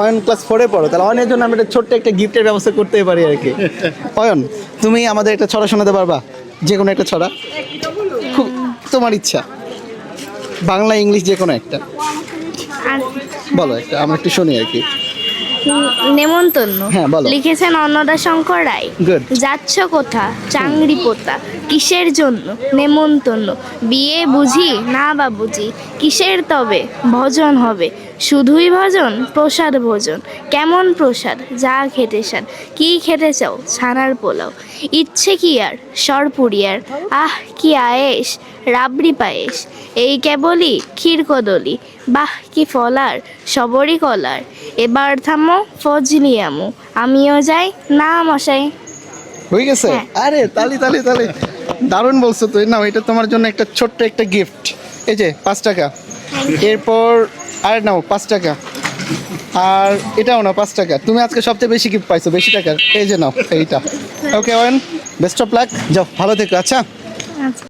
Ayan class 4-এ পড়ো, তাহলে অয়নের জন্য আমি একটা ছোট্ট একটা গিফটের ব্যবস্থা করতে পারি আর কি। অয়ন, তুমি আমাদের একটা ছড়া শোনাতে পারবা? যে কোনো একটা ছড়া, খুব তোমার ইচ্ছা, বাংলা ইংলিশ যে কোনো একটা বলো একটা, আমরা একটু শুনি আর কি। নেমন্তন্ন, হ্যাঁ, বলো। লিখেছেন অন্নদা শঙ্কর রায়। Good. যাচ্ছ কোথা চাংড়ি পোতা, কিসের জন্য নেমন্তন্ন, বিয়ে বুঝি না বা বুঝি, কিসের তবে ভজন হবে, শুধুই ভজন প্রসাদ ভোজন, কেমন প্রসাদ যা খেতে সান, কি খেতে চাও ছানার পোলাও, ইচ্ছে কি আর সরপুরিয়ার, আহ কি আয়েস রাবড়ি পায়েস, এই কেবলই ক্ষীর কদলি, বাহ কি ফলার সবরি কলার, এবার থামো ফজলি আমু, আমিও যাই না মশাই। হয়ে গেছে? হ্যাঁ। আরে তালি তালি তালি, দারুণ বলছো তুই। না, এটা তোমার জন্য একটা ছোট্ট একটা গিফট। এই যে 5 টাকা, এরপর আর নাও 5 টাকা, আর এটাও না 5 টাকা। তুমি আজকে সবচেয়ে বেশি গিফট পাইছো, বেশি টাকার। এই যে নাও এইটা। ওকে ওয়েন, বেস্ট অফ লাক, যাও ভালো থেকো। আচ্ছা। আচ্ছা।